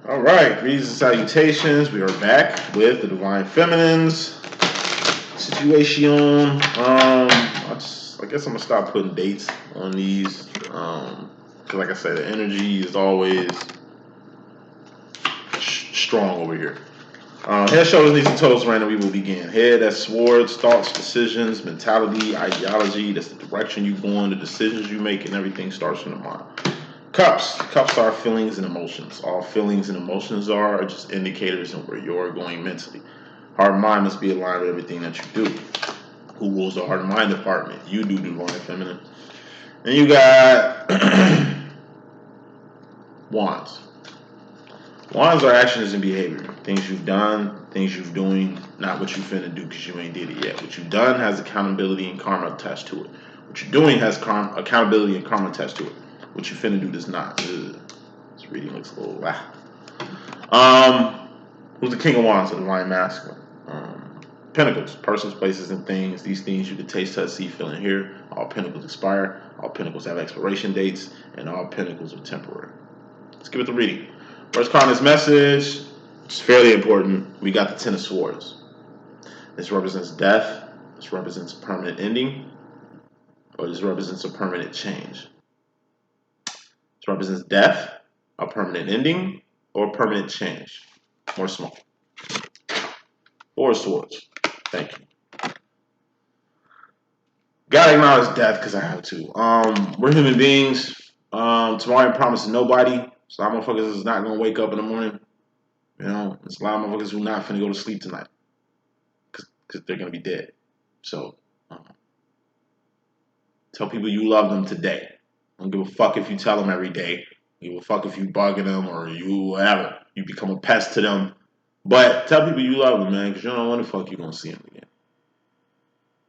All right, greetings and salutations. We are back with the Divine Feminines situation. I guess I'm gonna stop putting dates on these. Cause like I said, the energy is always strong over here. Head, shoulders, knees, and toes. Random. We will begin. Head, that's swords, thoughts, decisions, mentality, ideology. That's the direction you going, the decisions you make, and everything starts from the mind. Cups. Cups are feelings and emotions. All feelings and emotions are just indicators of where you're going mentally. Heart and mind must be aligned with everything that you do. Who rules the heart and mind department? You do, Divine Feminine. And you got wands. Wands are actions and behavior. Things you've done, things you're doing, not what you finna do because you ain't did it yet. What you've done has accountability and karma attached to it. What you're doing has accountability and karma attached to it. What you finna do does not. Ugh. This reading looks a little who's the King of Wands, the Divine Masculine? Pentacles, persons, places, and things. These things you can taste, touch, see, feel, and hear. All pentacles expire. All pentacles have expiration dates, and all pentacles are temporary. Let's give it the reading. First card in this message, it's fairly important. We got the Ten of Swords. This represents death. This represents a permanent ending, or this represents a permanent change. This represents death, a permanent ending, or a permanent change. More smoke. Four of Swords. Thank you. Gotta acknowledge death because I have to. We're human beings. Tomorrow ain't promising nobody. So a lot of motherfuckers is not gonna wake up in the morning. You know, there's a lot of motherfuckers who not finna go to sleep tonight because they're gonna be dead. So tell people you love them today. Don't give a fuck if you tell them every day. Give a fuck if you bugging them or you whatever. You become a pest to them. But tell people you love them, man, because you don't know when the fuck you gonna see them again.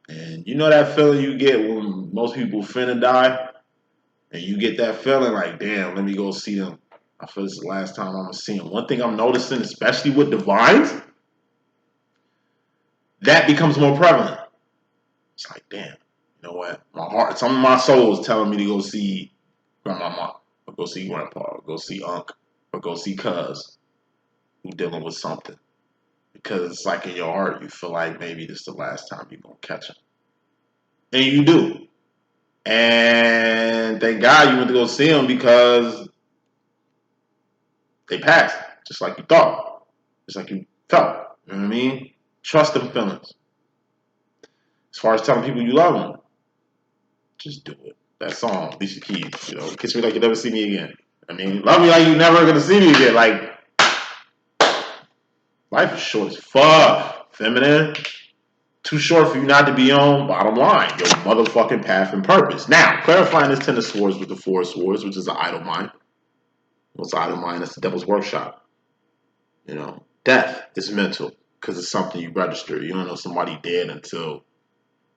And you know that feeling you get when most people finna die, and you get that feeling like, damn, let me go see them. I feel this is the last time I'm gonna see them. One thing I'm noticing, especially with divines, that becomes more prevalent. It's like, damn, you know what? My heart, some of my soul is telling me to go see grandmama, or go see grandpa, or go see uncle, or go see cuz who dealing with something. Because it's like in your heart, you feel like maybe this is the last time you're gonna catch them. And you do. And thank God you went to go see them because they passed, just like you thought, just like you felt. You know what I mean? Trust them feelings. As far as telling people you love them, just do it. That song, Alicia Keys, you know, kiss me like you never see me again. I mean, love me like you never gonna see me again. Like, life is short as fuck, feminine. Too short for you not to be on, bottom line, your motherfucking path and purpose. Now, clarifying this Ten of Swords with the Four of Swords, which is an idle mind. What's idle mind? That's the devil's workshop. You know, death is mental because it's something you register. You don't know somebody dead until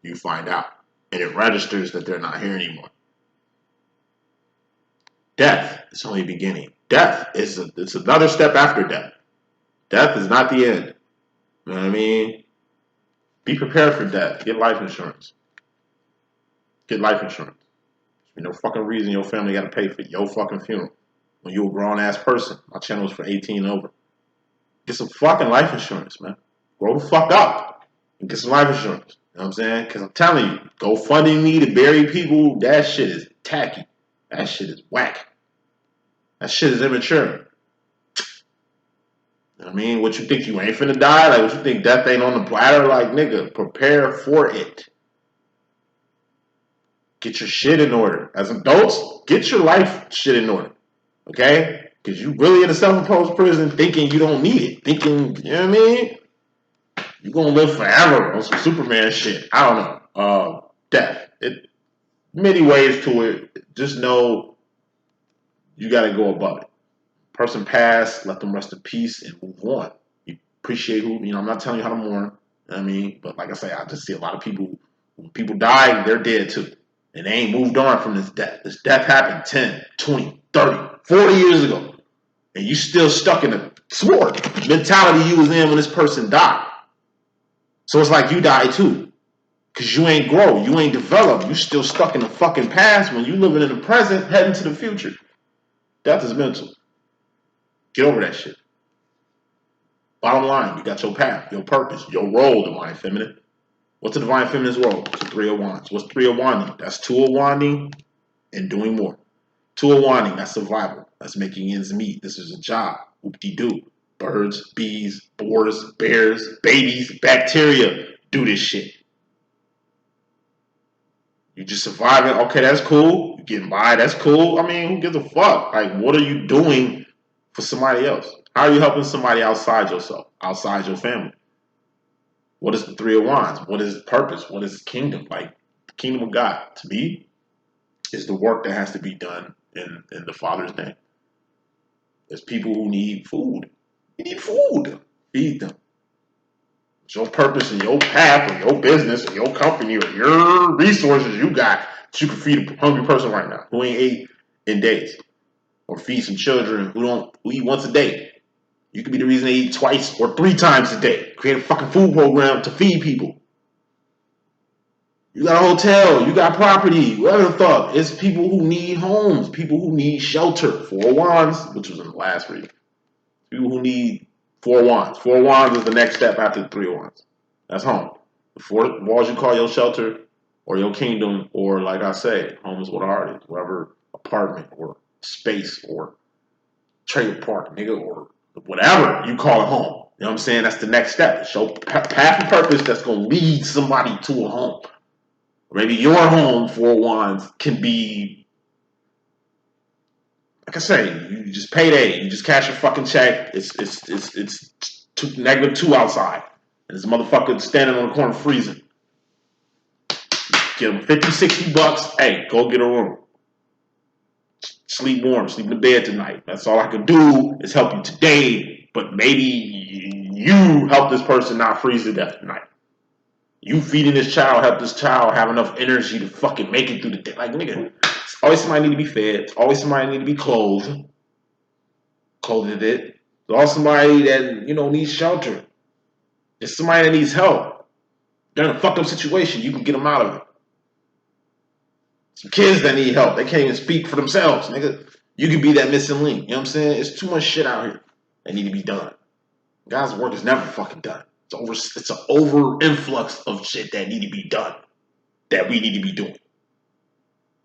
you find out. And it registers that they're not here anymore. Death is only beginning. Death is it's another step after death. Death is not the end. You know what I mean? Be prepared for death. Get life insurance. Get life insurance. There's no fucking reason your family got to pay for your fucking funeral when you're a grown ass person. My channel is for 18 and over. Get some fucking life insurance, man. Grow the fuck up and get some life insurance. You know what I'm saying? Because I'm telling you, GoFundMe me to bury people, that shit is tacky. That shit is whack. That shit is immature. You know what I mean? What you think you ain't finna die? Like, what you think death ain't on the platter? Like, nigga, prepare for it. Get your shit in order. As adults, get your life shit in order. Okay? Because you really in a self-imposed prison thinking you don't need it. Thinking, you know what I mean? You're going to live forever on some Superman shit. I don't know. Death. Many ways to it. Just know you got to go above it. Person passed, let them rest in peace and move on. You appreciate who, I'm not telling you how to mourn. You know what I mean? But like I say, I just see a lot of people, when people die, they're dead too. And they ain't moved on from this death. This death happened 10, 20, 30, 40 years ago. And you still stuck in the sword mentality you was in when this person died. So it's like you died too. Because you ain't grow. You ain't develop. You still stuck in the fucking past when you living in the present, heading to the future. Death is mental. Get over that shit. Bottom line, you got your path, your purpose, your role, Divine Feminine. What's a Divine Feminine's role? It's a 3 of Wands. What's 3 of Wanding? That's 2 of Wanding and doing more. 2 of Wanding, that's survival. That's making ends meet. This is a job. Whoop-de-doo. Birds, bees, boars, bears, babies, bacteria do this shit. You just surviving. Okay, that's cool. You getting by. That's cool. I mean, who gives a fuck? Like, what are you doing for somebody else? How are you helping somebody outside yourself, outside your family? What is the 3 of Wands? What is purpose? What is kingdom? Like, the kingdom of God, to me, is the work that has to be done in the Father's name. There's people who need food. You need food. Feed them. It's your purpose and your path or your business or your company or your resources you got that you can feed a hungry person right now who ain't ate in days. Or feed some children who eat once a day. You could be the reason they eat twice or 3 times a day. Create a fucking food program to feed people. You got a hotel, you got property, whatever the fuck. It's people who need homes, people who need shelter. 4 of Wands, which was in the last read. People who need 4 of Wands. 4 of Wands is the next step after the 3 of Wands. That's home. The 4 walls you call your shelter or your kingdom, or like I say, home is what art is. Whatever apartment or space or trailer park, nigga, or whatever you call it home. You know what I'm saying? That's the next step. Show path and purpose that's going to lead somebody to a home. Maybe your home, 4 of Wands, can be, like I say, you just payday. You just cash your fucking check. It's -2 outside. And this motherfucker standing on the corner freezing. Give him 50, 60 bucks. Hey, go get a room. Sleep warm. Sleep in the bed tonight. That's all I can do is help you today. But maybe you help this person not freeze to death tonight. You feeding this child, help this child have enough energy to fucking make it through the day. Like, nigga, it's always somebody need to be fed. It's always somebody need to be clothed. Clothed it. It's always somebody that, needs shelter. It's somebody that needs help. They're in a fucked up situation. You can get them out of it. Some kids that need help. They can't even speak for themselves, nigga. You can be that missing link. You know what I'm saying? It's too much shit out here that need to be done. God's work is never fucking done. It's an over influx of shit that need to be done, that we need to be doing.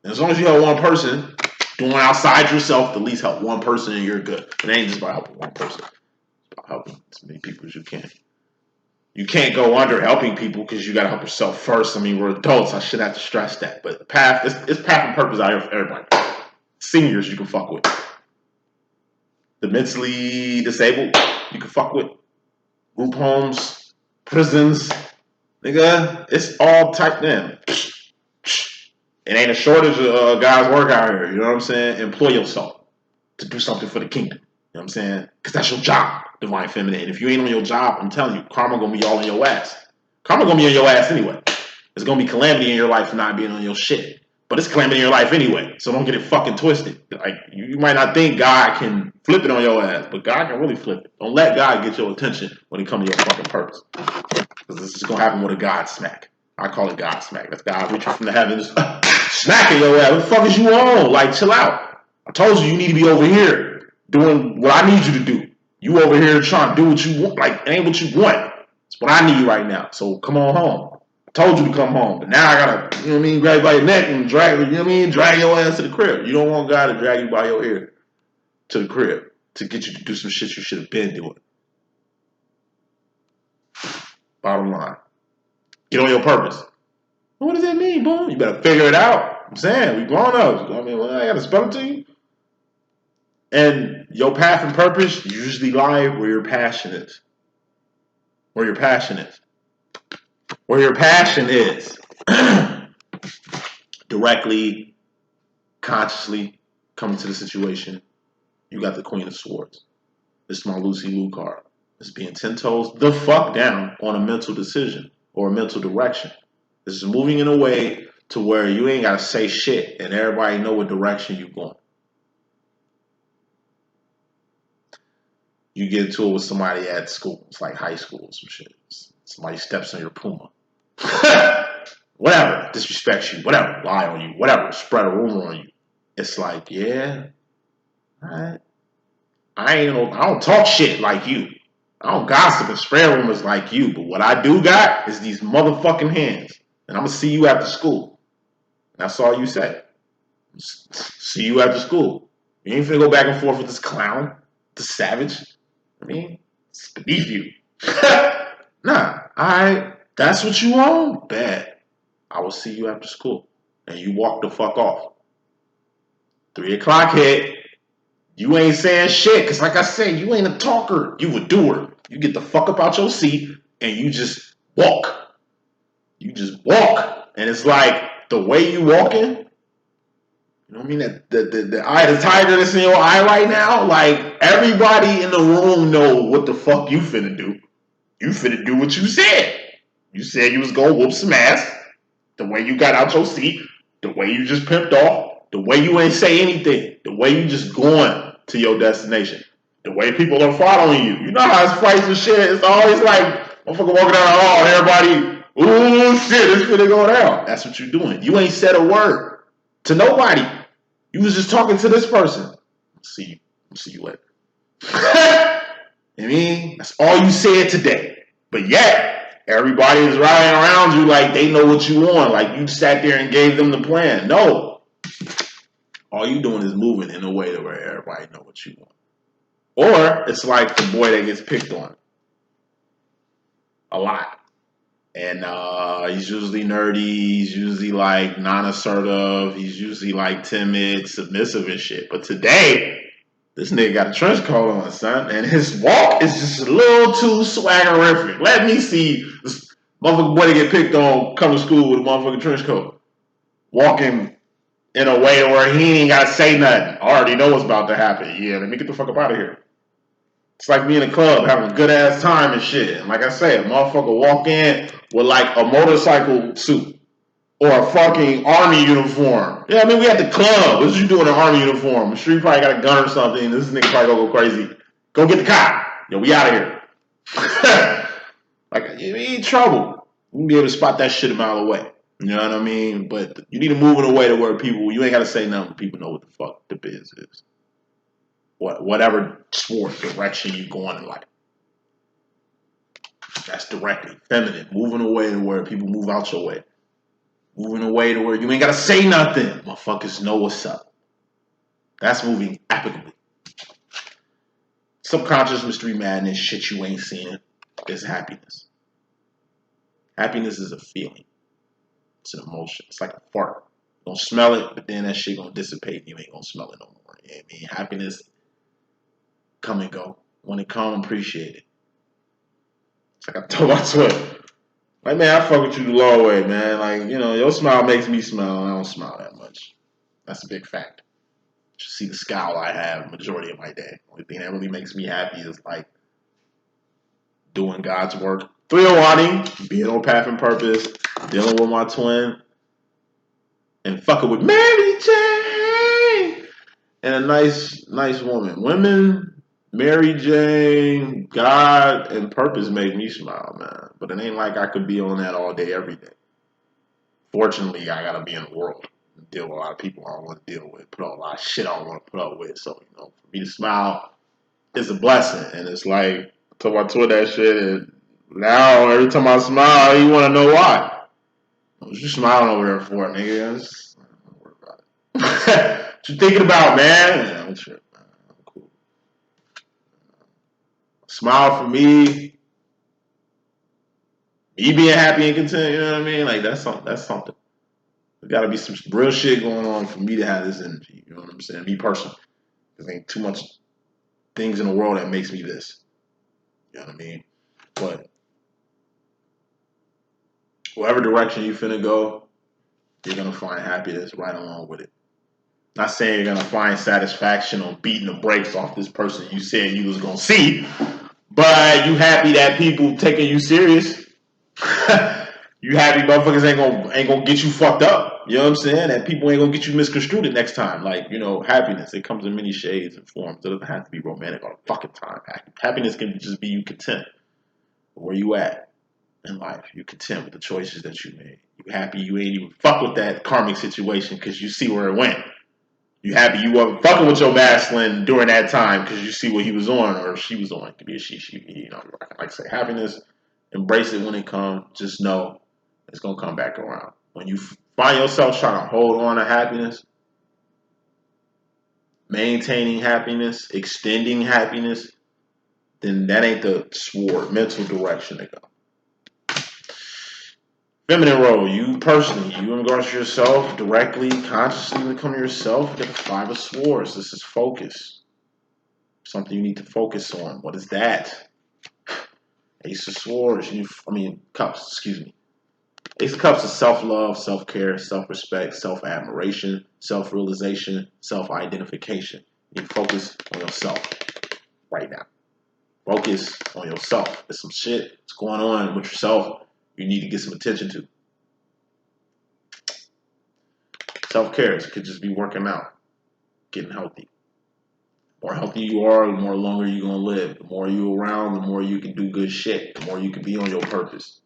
And as long as you help one person, doing outside yourself, to at least help one person and you're good. It ain't just about helping one person. It's about helping as many people as you can. You can't go under helping people because you got to help yourself first. I mean, we're adults. I should have to stress that. But it's path and purpose out here for everybody. Seniors you can fuck with. The mentally disabled you can fuck with. Group homes, prisons, nigga, it's all typed in. It ain't a shortage of guys work out here, you know what I'm saying? Employ yourself to do something for the kingdom, you know what I'm saying? Because that's your job, Divine Feminine. And if you ain't on your job, I'm telling you, karma gonna be all in your ass. Karma gonna be on your ass anyway. There's gonna be calamity in your life for not being on your shit. But it's calamity in your life anyway, so don't get it fucking twisted. Like, you might not think God can flip it on your ass, but God can really flip it. Don't let God get your attention when it comes to your fucking purpose. Because this is going to happen with a God smack. I call it God smack. That's God reaching from the heavens, smacking your ass. What the fuck is you on? Like, chill out. I told you need to be over here doing what I need you to do. You over here trying to do what you want. Like, it ain't what you want. It's what I need right now. So come on home. I told you to come home, but now I gotta, grab you by your neck and drag, drag your ass to the crib. You don't want God to drag you by your ear to the crib to get you to do some shit you should have been doing. Bottom line, get on your purpose. What does that mean, boom? You better figure it out. I'm saying, we grown ups. I gotta spell it to you. And your path and purpose usually lie where your passion is. Where your passion is. Where your passion is. Directly, consciously coming to the situation. You got the Queen of Swords. This is my Lucy Liu card. It's being 10 toes the fuck down on a mental decision or a mental direction. This is moving in a way to where you ain't got to say shit and everybody know what direction you're going. You get into it with somebody at school. It's like high school or some shit. Somebody steps on your Puma. Whatever. Disrespects you. Whatever. Lie on you. Whatever. Spread a rumor on you. It's like, yeah. All right. I don't talk shit like you. I don't gossip and spread rumors like you. But what I do got is these motherfucking hands. And I'm gonna see you after school. That's all you say. See you after school. You ain't finna go back and forth with this clown, this savage. I mean, it's beneath you. Nah, that's what you want? Bad. I will see you after school. And you walk the fuck off. 3 o'clock hit. You ain't saying shit. Because like I said, you ain't a talker. You a doer. You get the fuck up out your seat and you just walk. You just walk. And it's like the way you walking, you know what I mean? The eye of the tiger that's in your eye right now, like everybody in the room know what the fuck you finna do. You finna do what you said. You said you was gonna whoop some ass. The way you got out your seat, the way you just pimped off, the way you ain't say anything, the way you just going to your destination, the way people are following you. You know how it's fights and shit. It's always like motherfucker walking down the hall and everybody, ooh shit, it's finna go down. That's what you're doing. You ain't said a word to nobody. You was just talking to this person. See you later. I mean, that's all you said today. But yet, everybody is riding around you like they know what you want. Like you sat there and gave them the plan. No. All you doing is moving in a way to where everybody know what you want. Or it's like the boy that gets picked on a lot. And he's usually nerdy. He's usually like non-assertive. He's usually like timid, submissive and shit. But today, this nigga got a trench coat on, son. And his walk is just a little too swaggerific. Let me see this motherfucking boy that get picked on come to school with a motherfucking trench coat. Walking in a way where he ain't got to say nothing. I already know what's about to happen. Yeah, let me get the fuck up out of here. It's like me in a club having a good ass time and shit. And like I said, a motherfucker walk in with like a motorcycle suit or a fucking army uniform. Yeah, I mean, we at the club. What you doing in an army uniform? I'm sure you probably got a gun or something. This nigga probably gonna go crazy. Go get the cop. Yo, we out of here. Like, you ain't in trouble. You can be able to spot that shit a mile away. You know what I mean? But you need to move in a way to where people, you ain't got to say nothing. People know what the fuck the biz is. Whatever sport direction you going in life. That's directly feminine. Moving away to where people move out your way. Moving away to where you ain't gotta say nothing. Motherfuckers know what's up. That's moving epically. Subconscious mystery madness, shit you ain't seeing, is happiness. Happiness is a feeling. It's an emotion. It's like a fart. You gonna smell it, but then that shit gonna dissipate and you ain't gonna smell it no more. You know what I mean? Happiness come and go. When it come, appreciate it. It's like I told my twin. Like, man, I fuck with you the long way, man. Like, you know, your smile makes me smile. I don't smile that much. That's a big fact. You see the scowl I have majority of my day. The only thing that really makes me happy is, like, doing God's work. 301, being on path and purpose, dealing with my twin, and fucking with Mary Jane. And a nice woman. Women, Mary Jane, God, and purpose make me smile, man. But it ain't like I could be on that all day, every day. Fortunately, I gotta be in the world and deal with a lot of people I don't want to deal with, put up a lot of shit I don't want to put up with. So, you know, for me to smile is a blessing. And it's like, I told my twin that shit, and now every time I smile, you want to know why. What you smiling over there for, nigga? Don't worry about it. What you thinking about, man? Yeah, I'm sure. I'm cool. Smile for me being happy and content, you know what I mean? Like, that's something. There got to be some real shit going on for me to have this energy. You know what I'm saying? Me personally. There ain't too much things in the world that makes me this. You know what I mean? But whatever direction you finna go, you're going to find happiness right along with it. Not saying you're going to find satisfaction on beating the brakes off this person you said you was going to see, but you happy that people taking you serious. You happy motherfuckers ain't gonna get you fucked up. You know what I'm saying? And people ain't gonna get you misconstrued the next time. Like, you know, happiness, it comes in many shades and forms. It doesn't have to be romantic all the fucking time. Happiness can just be you content where you at in life. You content with the choices that you made. You happy you ain't even fuck with that karmic situation because you see where it went. You happy you wasn't fucking with your masculine during that time because you see what he was on or she was on. It could be a she, you know. Like I say, happiness, embrace it when it comes. Just know it's gonna come back around. When you find yourself trying to hold on to happiness, maintaining happiness, extending happiness, then that ain't the sword, mental direction to go. Feminine role, you personally, you in regards to yourself, directly, consciously become yourself, get the Five of Swords. This is focus. Something you need to focus on. What is that? Ace of Swords, Cups, excuse me. Ace of Cups is self-love, self-care, self-respect, self-admiration, self-realization, self-identification. You need to focus on yourself right now. Focus on yourself. There's some shit that's going on with yourself you need to get some attention to. Self-care could just be working out, getting healthy. The more healthy you are, the more longer you're going to live. The more you're around, the more you can do good shit. The more you can be on your purpose.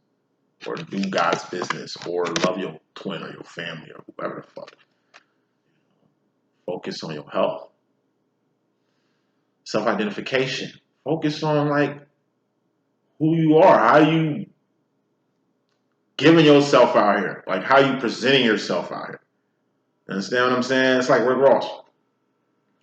Or do God's business. Or love your twin or your family or whoever the fuck. Focus on your health. Self-identification. Focus on, like, who you are. How you giving yourself out here. Like, how you presenting yourself out here. Understand what I'm saying? It's like Rick Ross.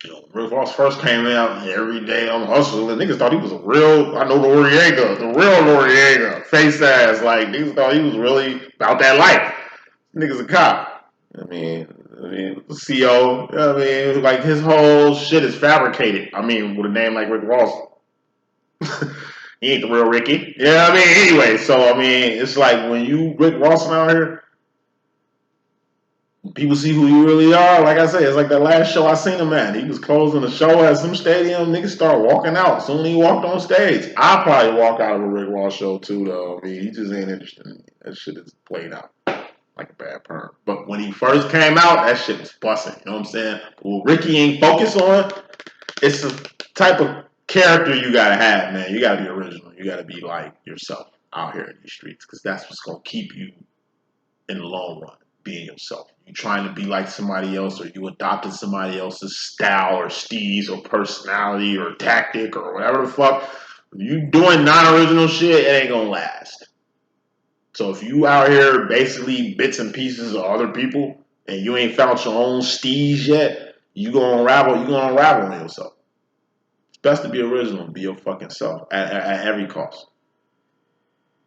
You know, Rick Ross first came out every day on hustle, and niggas thought he was a real, I know Noriega, the real Noriega, face ass. Like, niggas thought he was really about that life. Nigga's a cop. I mean, CO, you know what I mean? Like, his whole shit is fabricated. I mean, with a name like Rick Ross. He ain't the real Ricky. You know what I mean? Anyway, so, I mean, it's like when you Rick Ross out here, people see who you really are. Like I said, it's like that last show I seen him at. He was closing the show at some stadium. Niggas start walking out. Soon he walked on stage. I'll probably walk out of a Rick Ross show too, though. I mean, he just ain't interested in me. That shit is played out like a bad perm. But when he first came out, that shit was busting. You know what I'm saying? Well, Ricky ain't focused on. It's the type of character you gotta have, man. You gotta be original. You gotta be like yourself out here in these streets, because that's what's gonna keep you in the long run. Being yourself. You trying to be like somebody else, or you adopting somebody else's style or steez or personality or tactic or whatever the fuck. If you doing non-original shit, it ain't gonna last. So if you out here basically bits and pieces of other people and you ain't found your own steez yet, you gonna unravel on yourself. It's best to be original and be your fucking self at every cost.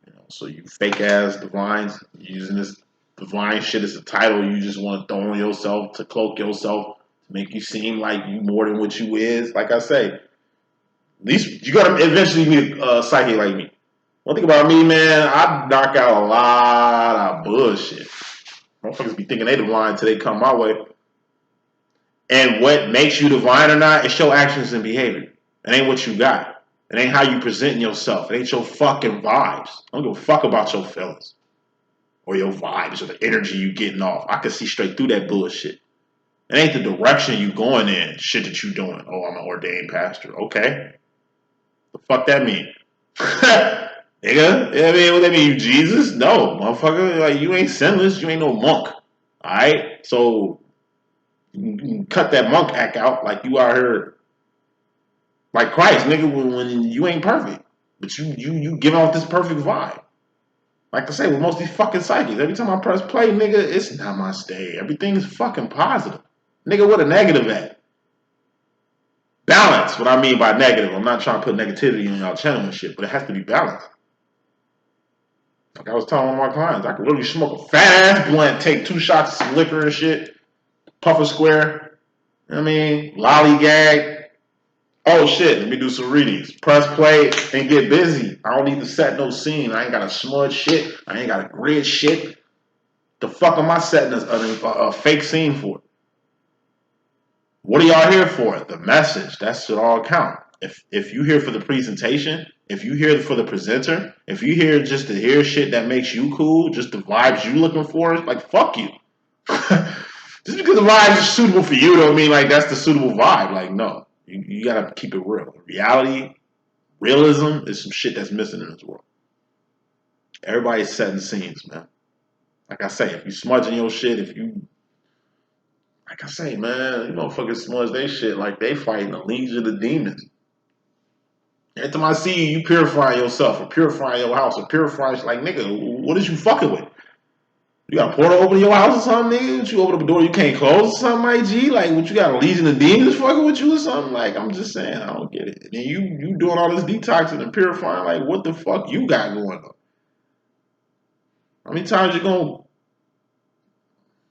You know, so you fake ass divines using this divine shit as a title you just want to throw on yourself to cloak yourself, to make you seem like you more than what you is. Like I say, at least you gotta eventually meet a psychic like me. One thing about me, man, I knock out a lot of bullshit. Motherfuckers be thinking they divine until they come my way. And what makes you divine or not is your actions and behavior. It ain't what you got. It ain't how you presenting yourself. It ain't your fucking vibes. I don't give a fuck about your feelings. Or your vibes, or the energy you getting off. I can see straight through that bullshit. It ain't the direction you going in, shit that you doing. Oh, I'm an ordained pastor. Okay. The fuck that mean? Nigga, you know what I mean? What that mean? You Jesus? No, motherfucker. Like, you ain't sinless. You ain't no monk. Alright? So, you can cut that monk act out like you out here like Christ, nigga, when you ain't perfect. But you give off this perfect vibe. Like I say, with most of these fucking psychics, every time I press play, nigga, it's namaste. Everything's fucking positive. Nigga, what a negative at? Balance, what I mean by negative. I'm not trying to put negativity on y'all channel and shit, but it has to be balanced. Like I was telling one of my clients, I could literally smoke a fat ass blunt, take 2 shots of some liquor and shit, puff a square, you know what I mean, lollygag. Oh shit, let me do some readings. Press play and get busy. I don't need to set no scene. I ain't got to smudge shit. I ain't got to grid shit. The fuck am I setting a fake scene for? What are y'all here for? The message. That should all count. If you here for the presentation, if you here for the presenter, if you here just to hear shit that makes you cool, just the vibes you looking for, like fuck you. Just because the vibes are suitable for you don't mean like that's the suitable vibe. Like no. You gotta keep it real. Reality, realism is some shit that's missing in this world. Everybody's setting scenes, man. Like I say, if you smudging your shit, if you like I say, man, you motherfuckers smudge they shit like they fighting a legion of demons. Every time I see you, you purifying yourself or purifying your house or purifying, like, nigga, what is you fucking with? You got a portal open in your house or something, nigga? What, you open up a door you can't close or something, like, G? Like, what, you got a legion of demons fucking with you or something? Like, I'm just saying, I don't get it. And then you doing all this detoxing and purifying, like, what the fuck you got going on? How many times you gonna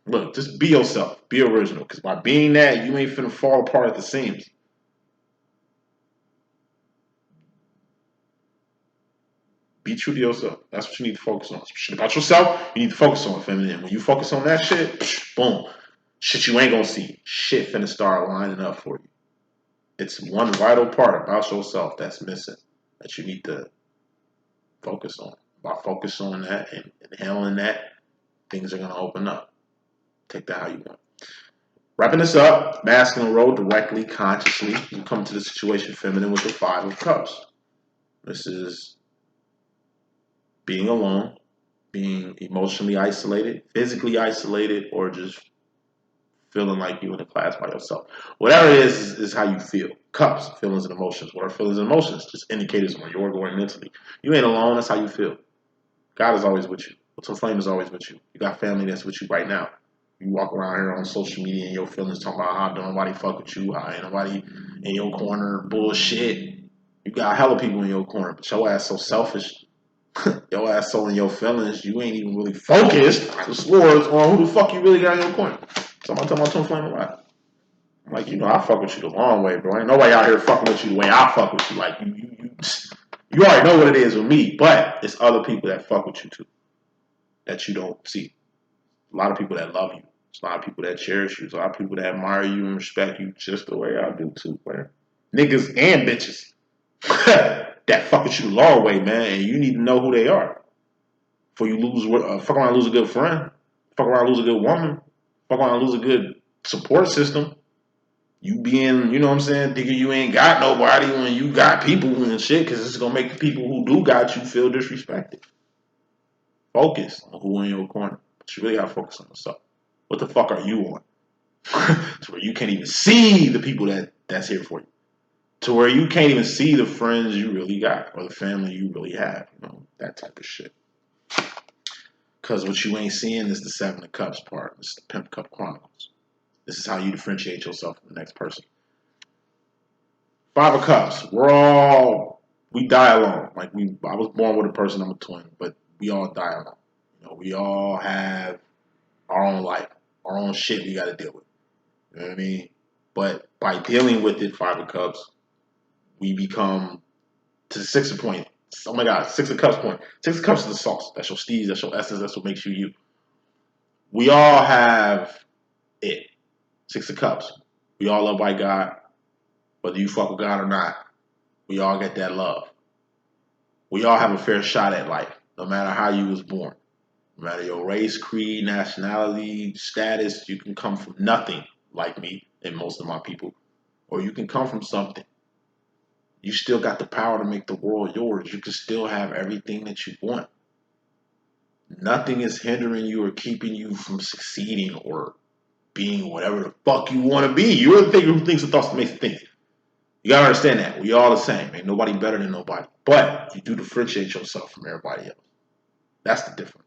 look? Just be yourself, be original. Because by being that, you ain't finna fall apart at the seams. Be true to yourself. That's what you need to focus on. Some shit about yourself, you need to focus on, feminine. When you focus on that shit, boom. Shit you ain't gonna see. Shit finna start lining up for you. It's one vital part about yourself that's missing that you need to focus on. By focusing on that and handling that, things are gonna open up. Take that how you want. Wrapping this up, masculine role directly, consciously. You come to the situation feminine with the Five of Cups. This is being alone, being emotionally isolated, physically isolated, or just feeling like you're in a class by yourself. Whatever it is how you feel. Cups, feelings and emotions. What are feelings and emotions? Just indicators of where you're going mentally. You ain't alone, that's how you feel. God is always with you. Twin Flame is always with you. You got family that's with you right now. You walk around here on social media and your feelings talking about how don't nobody fuck with you, how ain't nobody in your corner, bullshit. You got hella people in your corner, but your ass so selfish. Your ass so in your feelings, you ain't even really focused, the swords, on who the fuck you really got in your corner. So I'm talking about Twin Flame a lot. I'm like, I fuck with you the long way, bro. Ain't nobody out here fucking with you the way I fuck with you. Like, you already know what it is with me, but it's other people that fuck with you too, that you don't see. A lot of people that love you. There's a lot of people that cherish you. There's a lot of people that admire you and respect you just the way I do too, man. Niggas and bitches that fuck with you the long way, man. And you need to know who they are. Before you fuck around and lose a good friend. Fuck around and lose a good woman. Fuck around and lose a good support system. You being, you know what I'm saying, thinking you ain't got nobody when you got people and shit, because it's going to make the people who do got you feel disrespected. Focus on who in your corner. But you really got to focus on yourself. What the fuck are you on? To where you can't even see the people that's here for you. To where you can't even see the friends you really got or the family you really have. That type of shit. Because what you ain't seeing is the Seven of Cups part. It's the Pimp Cup Chronicles. This is how you differentiate yourself from the next person. Five of Cups. We die alone. Like I was born with a person, I'm a twin, but we all die alone. We all have our own life, our own shit we got to deal with. You know what I mean? But by dealing with it, Five of Cups, we become to the Six of Point. Oh my God, Six of Cups point. Six of Cups is the sauce. That's your steez, that's your essence, that's what makes you you. We all have it. Six of Cups. We all love by God. Whether you fuck with God or not, we all get that love. We all have a fair shot at life, no matter how you was born. No matter your race, creed, nationality, status, you can come from nothing like me and most of my people. Or you can come from something. You still got the power to make the world yours. You can still have everything that you want. Nothing is hindering you or keeping you from succeeding or being whatever the fuck you want to be. You're the thinker who thinks the thoughts that makes you think. You gotta understand that. We all the same. Ain't nobody better than nobody. But you do differentiate yourself from everybody else. That's the difference.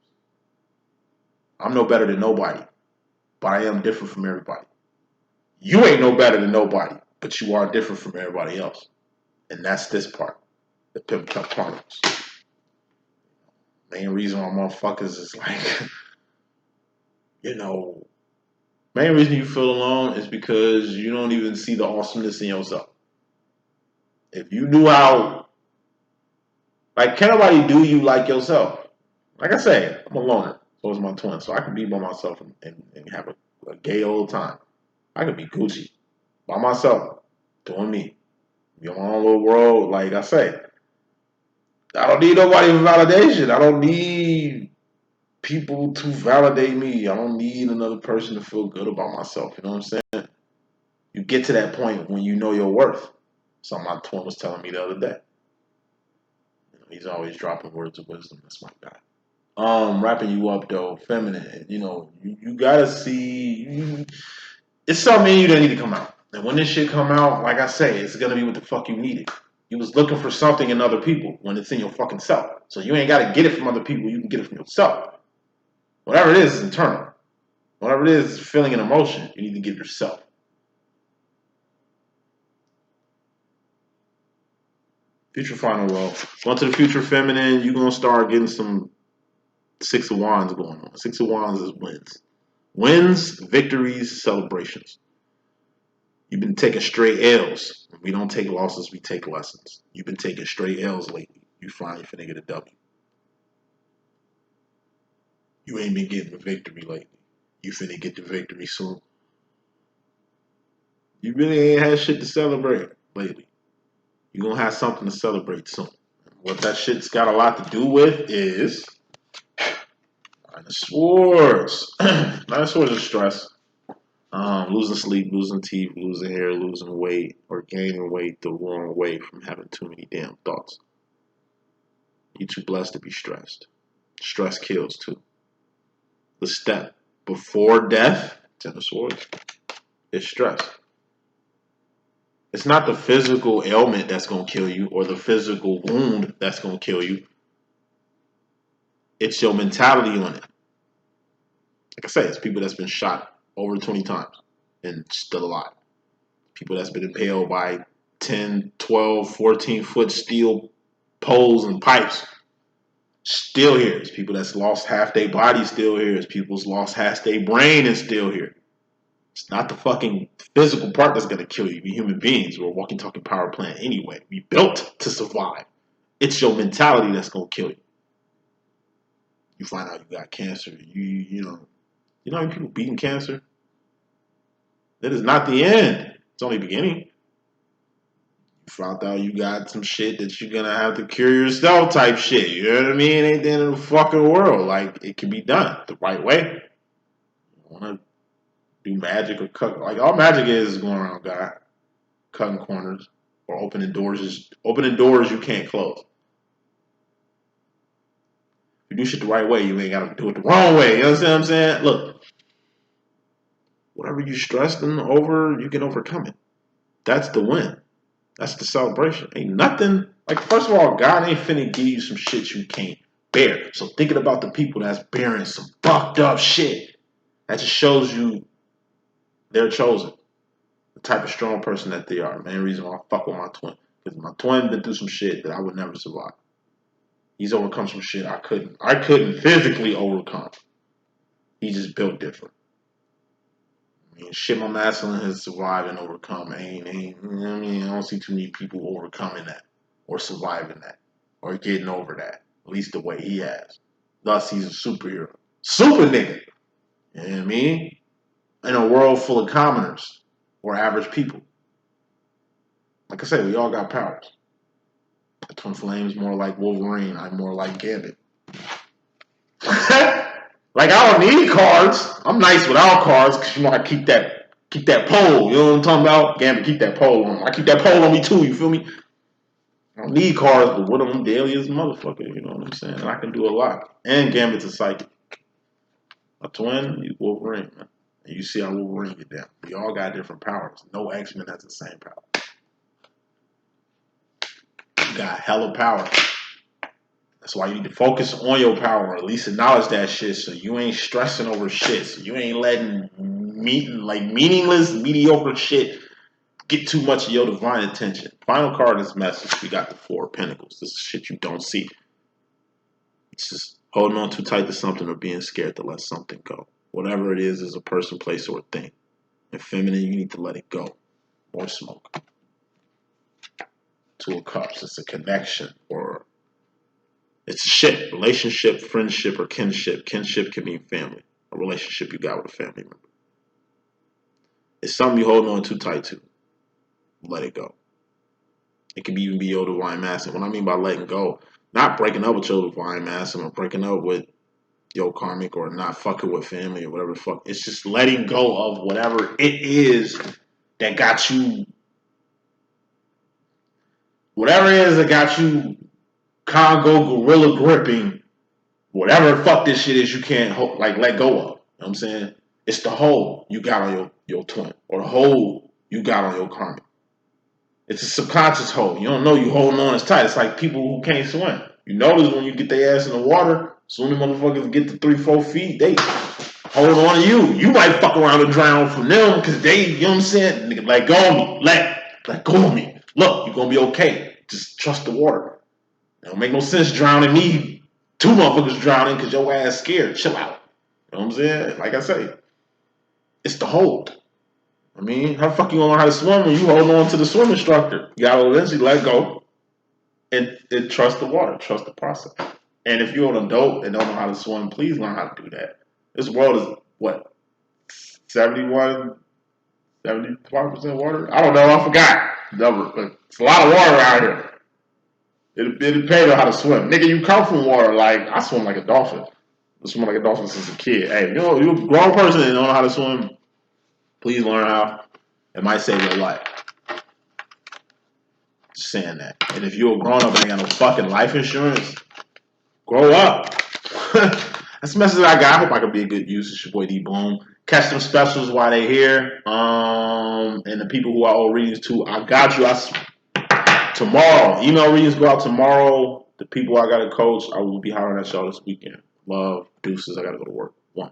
I'm no better than nobody, but I am different from everybody. You ain't no better than nobody, but you are different from everybody else. And that's this part. The Pimp Cup Chronicles. Main reason why motherfuckers is like, main reason you feel alone is because you don't even see the awesomeness in yourself. If you knew how, like, can't nobody do you like yourself? Like I say, I'm a loner. So is my twin. So I can be by myself and have a gay old time. I could be Gucci by myself, doing me. Be in my own little world. Like I say, I don't need nobody for validation. I don't need people to validate me. I don't need another person to feel good about myself. You know what I'm saying? You get to that point when you know your worth. Something my twin was telling me the other day. He's always dropping words of wisdom. That's my guy. Wrapping you up though, feminine. You gotta see. It's something in you that need to come out. And when this shit come out, like I say, it's gonna be what the fuck you needed. You was looking for something in other people when it's in your fucking self. So you ain't gotta get it from other people. You can get it from yourself. Whatever it is internal. Whatever it is feeling an emotion, you need to give yourself. Future final well. Going to the future feminine, you're gonna start getting some Six of Wands going on. Six of Wands is wins. Wins, victories, celebrations. You've been taking straight L's. We don't take losses, we take lessons. You've been taking straight L's lately. You finally finna get a W. You ain't been getting the victory lately. You finna get the victory soon. You really ain't had shit to celebrate lately. You're gonna have something to celebrate soon. What that shit's got a lot to do with is Nine of Swords. Nine of Swords is stress. Losing sleep, losing teeth, losing hair, losing weight, or gaining weight the wrong way from having too many damn thoughts. You're too blessed to be stressed. Stress kills too. The step before death, Ten of Swords, is stress. It's not the physical ailment that's going to kill you or the physical wound that's going to kill you. It's your mentality on it. Like I say, it's people that's been shot over 20 times and still alive. People that's been impaled by 10, 12, 14-foot steel poles and pipes still here. It's people that's lost half their body still here. It's people's lost half their brain and still here. It's not the fucking physical part that's going to kill you. We human beings. We're a walking, talking power plant anyway. We built to survive. It's your mentality that's going to kill you. You find out you got cancer. You know how many people beating cancer? That is not the end. It's only the beginning. You found out you got some shit that you're going to have to cure yourself type shit. You know what I mean? It ain't the end of the fucking world. Like, it can be done the right way. You want to do magic or cut. Like, all magic is going around, God. Cutting corners or opening doors you can't close. If you do shit the right way, you ain't gotta do it the wrong way. You know what I'm saying? Look, whatever you stressed over, you can overcome it. That's the win. That's the celebration. Ain't nothing like, first of all, God ain't finna give you some shit you can't bear. So thinking about the people that's bearing some fucked up shit, that just shows you they're chosen. The type of strong person that they are. Main reason why I fuck with my twin. Because my twin been through some shit that I would never survive. He's overcome some shit I couldn't physically overcome. He just built different. I mean, shit my masculine has survived and overcome ain't, you know what I mean? I don't see too many people overcoming that or surviving that or getting over that. At least the way he has. Thus, he's a superhero. Super nigga. You know what I mean? In a world full of commoners or average people. Like I said, we all got powers. Twin Flame's more like Wolverine. I'm more like Gambit. Like, I don't need cards. I'm nice without cards because, I keep that pole. You know what I'm talking about? Gambit, keep that pole on. I keep that pole on me too, you feel me? I don't need cards, but one of them daily is a motherfucker, you know what I'm saying? And I can do a lot. And Gambit's a psychic. A twin, he's Wolverine, man. And you see how Wolverine get down. We all got different powers. No X-Men has the same power. You got hella power. That's why you need to focus on your power, or at least acknowledge that shit, so you ain't stressing over shit. So you ain't letting meaningless, mediocre shit get too much of your divine attention. Final card is message. We got the Four of Pentacles. This is shit you don't see. It's just holding on too tight to something or being scared to let something go. Whatever it is a person, place, or a thing. And feminine, you need to let it go. More smoke. Two of Cups. It's a connection, or it's a shit. Relationship, friendship, or kinship. Kinship can mean family. A relationship you got with a family member. It's something you're holding on too tight to. Let it go. It can even be your divine masculine. What I mean by letting go, not breaking up with your divine masculine or breaking up with your karmic or not fucking with family or whatever the fuck. It's just letting go of whatever it is that got you, whatever it is that got you Congo gorilla gripping whatever the fuck this shit is you can't let go of. You know what I'm saying? It's the hole you got on your twin, or the hole you got on your karmic. It's a subconscious hole. You don't know you holding on as tight. It's like people who can't swim. You notice when you get their ass in the water, soon as motherfuckers get to 3-4 feet, they hold on to you. You might fuck around and drown from them because they, you know what I'm saying? Nigga, let go of me. Let go of me. Look, you're gonna be okay. Just trust the water. It don't make no sense drowning me. 2 motherfuckers drowning because your ass scared. Chill out. You know what I'm saying? Like I say, it's the hold. I mean, how the fuck you gonna learn how to swim when you hold on to the swim instructor? You gotta eventually let go and trust the water, trust the process. And if you're an adult and don't know how to swim, please learn how to do that. This world is what, 71, 75% water? I don't know, I forgot the number, but it's a lot of water out here. It depends on how to swim. Nigga, you come from water, like, I swim like a dolphin. I swim like a dolphin since a kid. Hey, you know, you're a grown person and don't know how to swim, please learn how. It might save your life. Just saying that. And if you're a grown up and ain't got no fucking life insurance, grow up. That's the message I got. I hope I can be a good use. It's your boy D.Boom. Catch them specials while they're here. And the people who I owe readings to, I got you. Tomorrow. Email readings go out tomorrow. The people I got to coach, I will be hiring at y'all this weekend. Love. Deuces. I got to go to work. 1.